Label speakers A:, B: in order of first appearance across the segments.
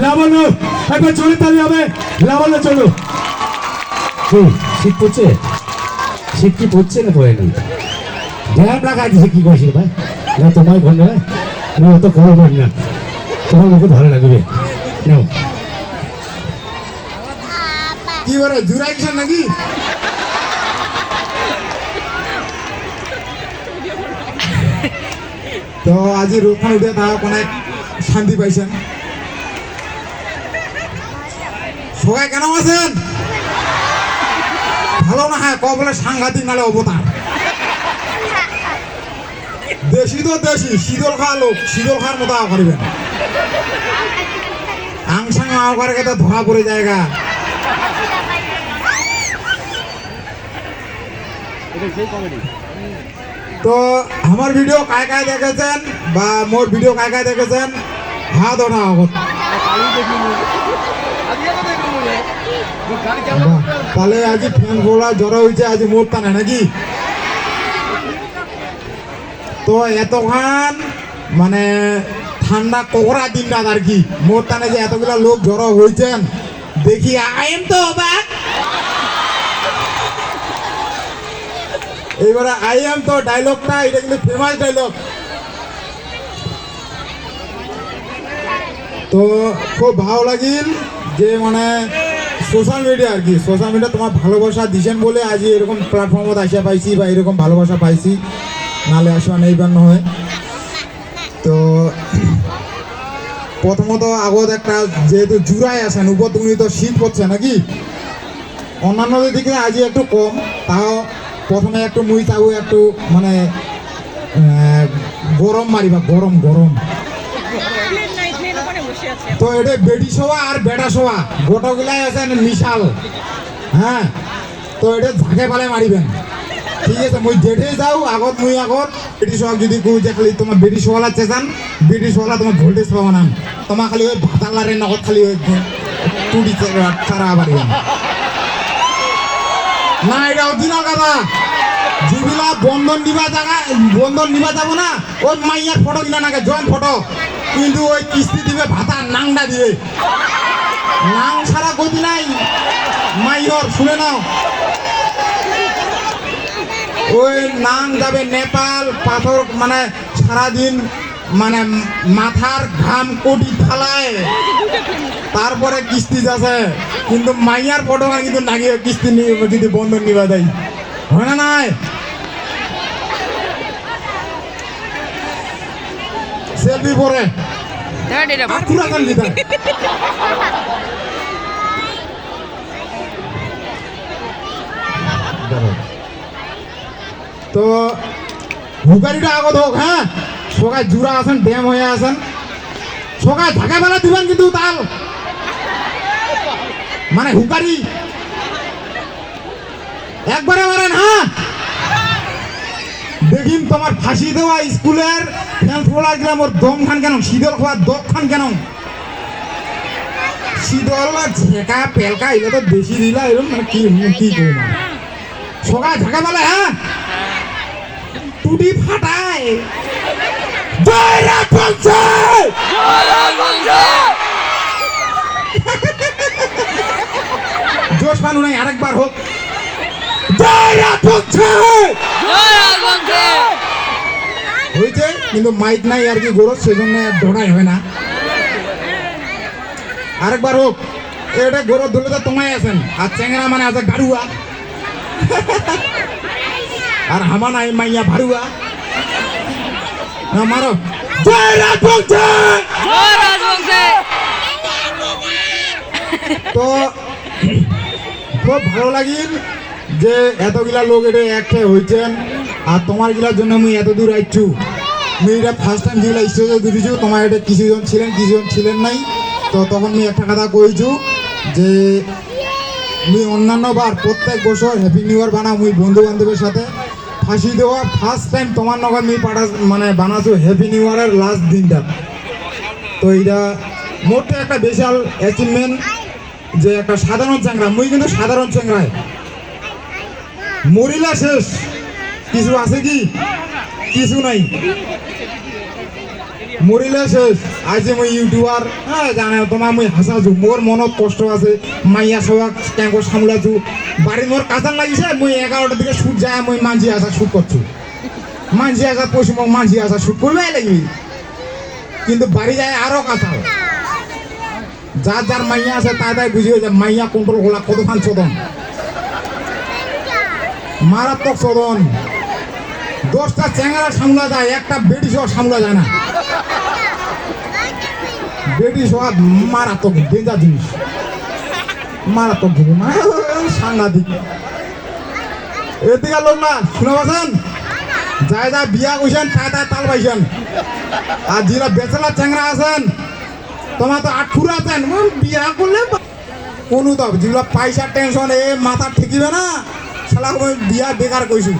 A: লাবণ্য একবার চলে তালি হবে। লাবণ্য চলো। শীত পড়ছে? শীত কি পড়ছে না পড়েনি? ধ্যান রাখা আছে কি করছিল ভাই না তোমায় ঘর না আমি অত খবর পাই না, তোমার মুখে ভালো লাগবে নাও।
B: কি বলে জুরাই কিসান নাকি? তো আজি রোডখান উঠে তাও অনেক শান্তি পাইছেন। সবাই কেন আছেন? ভালো না হয় বলে সাংঘাতিক নালে অবতার। দেশি তো দেশি, শীতল খাওয়া লোক, শীতল খাওয়ার মতো আও করিবেন। আংসাং আও করে তো ধরা পড়ে জায়গা। তো আমার ভিডিও কায় কায় দেখেছেন বা মোর ভিডিও কায় কায় দেখেছেন হাত ওঠা আগত। তাহলে আজি ফ্যান ফোলা জড়ো হয়েছে আজি মোর টানে নাকি? তো এতখান মানে ঠান্ডা কোকড়া দিনটা আর কি মোর টানে যে এতগুলা লোক জড়ো হয়েছেন দেখি আইম তো অবাক। এইবারে আই এম তো ডায়লগটা এটা কিন্তু ফেমাস ডায়লগ। তো খুব ভালো লাগিল যে মানে সোশ্যাল মিডিয়া আর কি, সোশ্যাল মিডিয়া তোমার ভালোবাসা দিছেন বলে আজ এরকম প্ল্যাটফর্মত আসা পাইছি বা এরকম ভালোবাসা পাইছি, নালে আসা নেইবার নয়। তো প্রথমত আগত একটা যেহেতু জুড়াই আছেন উপর তুমি তো শীত পড়ছে নাকি, অন্যান্য দিকে আজ একটু কম, তাও প্রথমে একটু মুই চাবো একটু মানে গরম মারিবা, গরম গরম। তো এটা বেডি শোয়া আর বেড়া শোয়া গোটাগুলাই আছে মিশাল। হ্যাঁ, তো এটা ঝাঁকে পালে মারিবেন, ঠিক আছে? মুই যেটে যাও আগত মুই আগত বেডি শোয়া যদি কই যে খালি তোমার বেডি শোয়ালা চেঁচান, বেডি শোয়ালা তোমার ভোল্টেজ পাবা না, তোমার খালি ওই ভাতালারে নগদ খালি ওই টুটি ছাড়া পারিবেন না। এটা অরিজিনাল কথা। জুবিলা বন্ধন নিবা জায়গা বন্ধন নিবা যাবো না, ওই মাইয়ার ফটো কিনা নাকি জয়েন্ট ফটো, কিন্তু ওই কিস্তি দিবে ভাতা নাংটা দিবে, নাং ছাড়া গতি নাই মাইয়র। শুনে নাও, ওই নাং যাবে নেপাল, পাথর মানে সারাদিন মানে মাথার ঘাম কোটি ফালায়, তারপরে কিস্তি যাচ্ছে, কিন্তু মাইয়ার ফটো কিন্তু নাকি কিস্তি যদি বন্ধন নিবা দেয় হয় না নাই? সেলফি পরে তো হুকারিটা আগত হোক। হ্যাঁ, সকাল জুড়া আছেন, ড্যাম হয়ে আছেন, সকাল ঢাকা বেলা দিবেন কিন্তু তাল মানে হুকারি একবারে মারেন। হ্যাঁ, দেখিন তোমার ফাঁসি দেওয়া স্কুলের ফেলফোলা গেলাম ওর দম খান কেন, শীতল খাওয়ার দম খান কেন, শীতল ঝেঁকা পেলকা এগুলো তো বেশি দিলা এরকম মানে কি কি করবো সকাল ঢাকা বেলা। হ্যাঁ, টুটি ফাটায় জোশ মানু নাই, আরেকবার হোক হয়েছে, কিন্তু মাইক নাই আর কি গরজ, সেজন্য দৌড়াই হয় না। আরেকবার হোক, এটা গরজ ধরলে তো তোমায় আছেন, আর চেঙ্গরা মানে আছে গাড়ুয়া, আর হামা নাই মাইয়া ভাড়ুয়া। মারো তো খুব ভালো লাগিল যে এতগুলা লোক এটা একসাথে হয়েছেন, আর তোমার গিলার জন্য আমি এত দূর আইছু। আমি এটা ফার্স্ট টাইম যেগুলা স্টেজে দিয়েছু, তোমার এটা কিছুজন ছিলেন কিছুজন ছিলেন নাই। তো তখন আমি একটা কথা কইছু যে আমি অন্যান্য বার প্রত্যেক বছর হ্যাপি নিউ ইয়ার বানাও মুই বন্ধু বান্ধবের সাথে, ফাঁসি দেওয়া ফার্স্ট টাইম তোমার নগর আমি মানে বানাছো হ্যাপি নিউ ইয়ারের লাস্ট দিনটা। তো এইটা মোট একটা বিশাল অ্যাচিভমেন্ট যে একটা সাধারণ চ্যাংরা, মুই কিন্তু সাধারণ চ্যাংরায় মরিলা শেষ, কিছু আছে কি? কিছু নাই। মরিলে শেষ আজি মই ইউটিউবার হ্যাঁ জানে তোমার মই হাসাছো মোর মনত কষ্ট আছে মাইয়া সবাক ট্যাঙ্কর সামলাছো বাড়ি মোর কাঁচান লাগিছে মই 11টার দিকে শুট যায় মই মাঝি আসা শুট করছো মাঝি আসা পশ্চিমবঙ্গ মাঝি আসা শুট করবে লাগবি কিন্তু বাড়ি যায় আরো কাঁচাল যার যার মাইয়া আছে তাই বুঝিয়ে যে মাইয়া কন্ট্রোল গোলা কতখান চদন মারাত্মক চদন 10টা চ্যাংড়া সামলা যায় একটা বেডি সহ সামলা যায় না বেডি সহ মারাত্মক ডেঞ্জার জিনিস মারাত্মক জিনিস সাংঘাতিক এদিকে লোক না শুনে পাচ্ছেন যাই যা বিয়া করছেন তাই তাল পাইছেন আর যারা বেচেলা চ্যাংড়া আছেন তোমার তো আটখুর আছেন বিয়া করলে কোনো তো যেগুলো পয়সার টেনশন এ মাথা ঠেকিবে না শালা বিয়া বেকার কইছু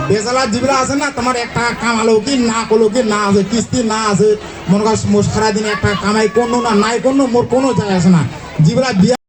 B: বেচালা যেগুলো আছে না তোমার 1 টাকা কামালো কি না করলো কি না আছে কিস্তি না আছে মনে কর সারাদিন 1 টাকা কামাই করলো না নাই করলো মোর কোনো যায় আসে না যেগুলা বিয়া